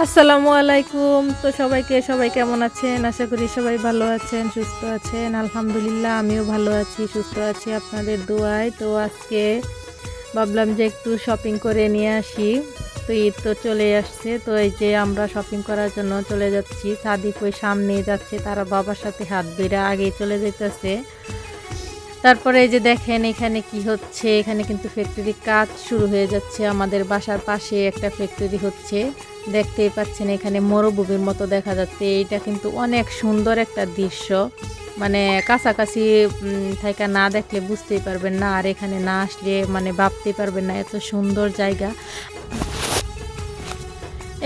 আসসালামু আলাইকুম। তো সবাই কেমন আছেন? আশা করি সবাই ভালো আছেন, সুস্থ আছেন। আলহামদুলিল্লাহ আমিও ভালো আছি, সুস্থ আছি আপনাদের দোয়ায়। তো আজকে ভাবলাম যে একটু শপিং করে নিয়ে আসি। তো ঈদ তো চলে আসছে, তো এই যে আমরা শপিং করার জন্য চলে যাচ্ছি। সাদিক ওই সামনে যাচ্ছে, তারা বাবার সাথে হাত ধরে আগেই চলে যেতেছে। তারপরে এই যে দেখেন এখানে কি হচ্ছে, এখানে কিন্তু ফ্যাক্টরি কাজ শুরু হয়ে যাচ্ছে। আমাদের বাসার পাশে একটা ফ্যাক্টরি হচ্ছে, দেখতেই পাচ্ছেন। এখানে মরুভূমির মতো দেখা যাচ্ছে। এইটা কিন্তু অনেক সুন্দর একটা দৃশ্য, মানে কাছাকাছি থাইকা না দেখলে বুঝতেই পারবেন না, আর এখানে না আসলে মানে ভাবতেই পারবেন না এত সুন্দর জায়গা।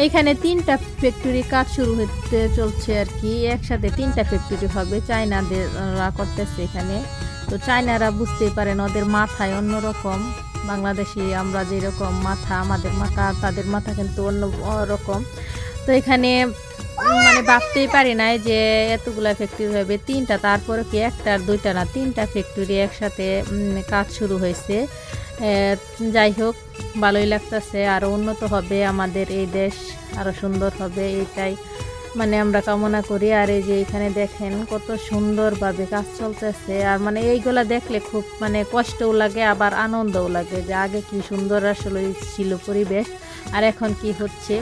এইখানে 3টা ফ্যাক্টরি কাজ শুরু হতে চলছে আর কি, একসাথে 3টা ফ্যাক্টরি হবে। চায়নাদেররা করতেছে এখানে। তো চায়নারা বুঝতেই পারেন, ওদের মাথায় অন্যরকম। বাংলাদেশি আমরা যেরকম মাথা, আমাদের মাথা, তাদের মাথা কিন্তু অন্য রকম। তো এখানে মানে ভাবতেই পারি নাই যে এতগুলা ফ্যাক্টরি হবে। 3টা, তারপরে কি 1টা আর 2টা না, 3টা ফ্যাক্টরি একসাথে কাজ শুরু হয়েছে। যাই হোক, ভালোই লাগতেছে। আরও উন্নত হবে আমাদের এই দেশ, আরও সুন্দর হবে, এটাই মানে আমরা কামনা করি। আর এই যে এখানে দেখেন কত সুন্দরভাবে কাজ চলতেছে। আর মানে এইগুলা দেখলে খুব মানে কষ্টও লাগে, আবার আনন্দও লাগে যে আগে কি সুন্দর আসলে ছিল পরিবেশ, আর এখন কি হচ্ছে।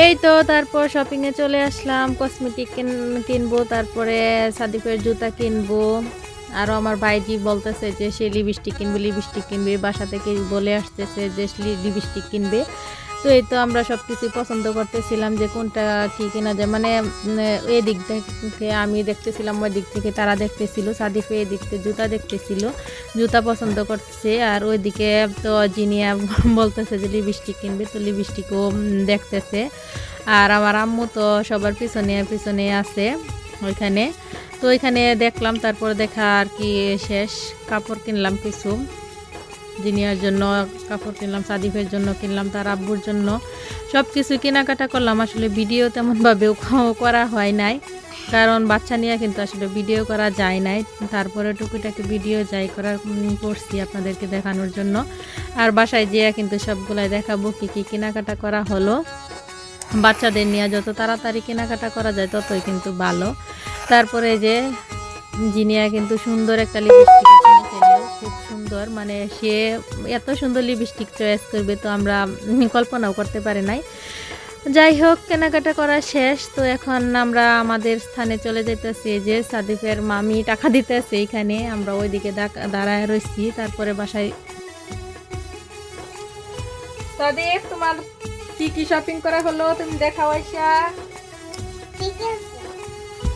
এই তো তারপর শপিংয়ে চলে আসলাম, কসমেটিক কিনবো, তারপরে সাদিফের জুতা কিনবো। আরও আমার ভাইজি বলতেছে যে সে লিপস্টিক কিনবে, বাসা থেকে বলে আসতেছে যে লিপস্টিক কিনবে। তো এই তো আমরা সব কিছুই পছন্দ করতেছিলাম যে কোনটা কি কেনা যায়, মানে এই দিক থেকে আমি দেখতেছিলাম, ওই দিক থেকে তারা দেখতেছিল। সাদিফে এই দিক থেকে জুতা দেখতেছিল, জুতা পছন্দ করছে। আর ওইদিকে তো জিনিয়া বলতেছে যে লিপস্টিক কিনবে, তো লিপস্টিকও দেখতেছে। আর আমার আম্মু তো সবার পিছনে পিছনে আছে ওইখানে। তো ওইখানে দেখলাম, তারপর দেখা আর কি শেষ। কাপড় কিনলাম কিছু, জিনিয়ার জন্য কাপড় কিনলাম, সাদিফের জন্য কিনলাম, তার আব্বুর জন্য সব কিছু কেনাকাটা করলাম। আসলে ভিডিও তেমনভাবেও করা হয় নাই, কারণ বাচ্চা নিয়ে কিন্তু আসলে ভিডিও করা যায় নাই। তারপরে টুকিটাকি ভিডিও যাই করার করছি আপনাদেরকে দেখানোর জন্য। আর বাসায় যেয়ে কিন্তু সবগুলাই দেখাবো কি কি কেনাকাটা করা হলো। বাচ্চাদের নিয়ে যত তাড়াতাড়ি কেনাকাটা করা যায় ততই কিন্তু ভালো। তারপরে যে জিনিয়া কিন্তু সুন্দর একটা লিপস্টিক কিনে ফেললো, খুব সুন্দর, মানে সে এত সুন্দর লিপস্টিক চয়েস করবে তো আমরা কল্পনাও করতে পারি নাই। যাই হোক, কেনাকাটা করা শেষ। তো এখন আমরা আমাদের স্থানে চলে যেতেছি। যে সাদিফের মামি টাকা দিতেছে, এইখানে আমরা ওইদিকে দাঁড়ায় রয়েছি। তারপরে বাসায় সাদিফ, তোমার কি কি শপিং করা হলো তুমি দেখাও আইসা।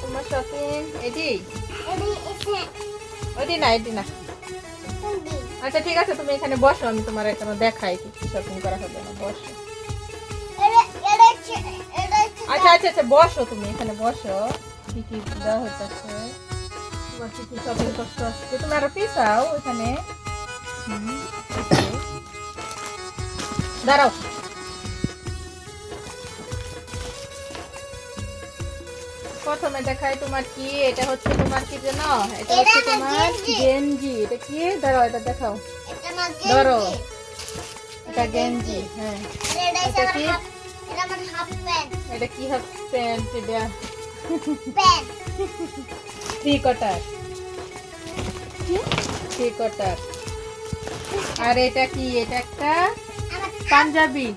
তোমার শপিং এডি এডি না। আচ্ছা ঠিক আছে, তুমি এখানে বসো, আমি তোমার এখানে দেখাই কি কি শপিং করা হলো না। বসো। আচ্ছা আচ্ছা আচ্ছা, বসো, তুমি এখানে বসো। কি কি দেওয়া হইতেছে, তোমার কি কি শপিং করতে আসছে, তুমি আরো পিছাও এখানে। দাঁড়াও। প্রথমে দেখাই তোমার কি, এটা হচ্ছে তোমার কি যেন, এটা হচ্ছে তোমার গেঞ্জি। এটা কি, দাঁড়াও এটা দেখাও, ধরো। এটা গেঞ্জি, হ্যাঁ। এটা কি, এটা কি হাফ প্যান্ট, এটা থ্রি কোয়ার্টার। আর এটা কি, এটা একটা পাঞ্জাবি,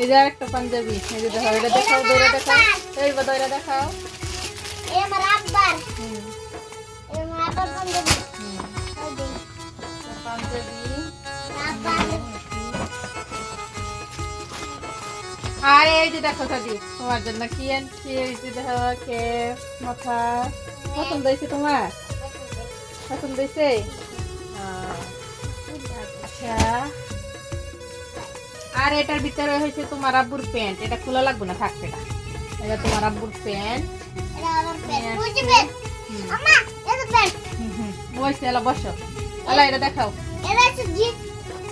এই যে একটা পাঞ্জাবি। এই যে দেখাও, এটা দেখাও, দৌড়া দেখাও, এই বা দৌড়া দেখাও। পাঞ্জাবি। আর এই যে দেখো সাদি, তোমার জন্য কি আনছি, এই যে দেখো কে মাথা। পছন্দ হয়েছে তোমার? পছন্দ হয়েছে? আচ্ছা। আর এটার ভিতরে হয়েছে তোমার আব্বুর প্যান্ট, এটা খোলা লাগবে না, থাকবে না। এটা তোমার আব্বুর প্যান্ট। বসো, এটা দেখাও,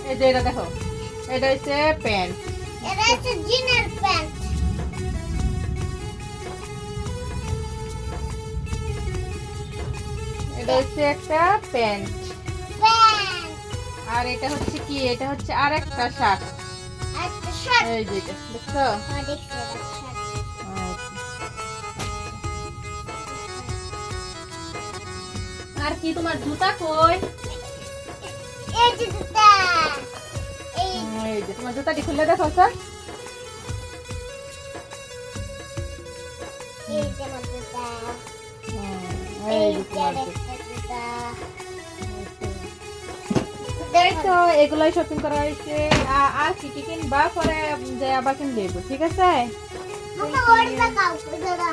এই যে এটা দেখো, এটা হচ্ছে প্যান্ট। এটা হচ্ছে একটা প্যান্ট। আর এটা হচ্ছে কি, এটা হচ্ছে আর একটা শার্ট। একটা শার্ট এই যে এটা দেখছো? দেখছি একটা শার্ট আর কি তোমার জুতা কই? এই যে জুতা এই এই যে তোমার জুতাটি খুলে দেখো স্যার। এই যে আমার জুতা এই এই যে যে তোমার আরেকটা জুতা এই তো এগুলাই শপিং করা হয়েছে। আর কি কি কিনবা পরে যে আবার কিনলে ঠিক আছে? মামা ওর টাকা দাদা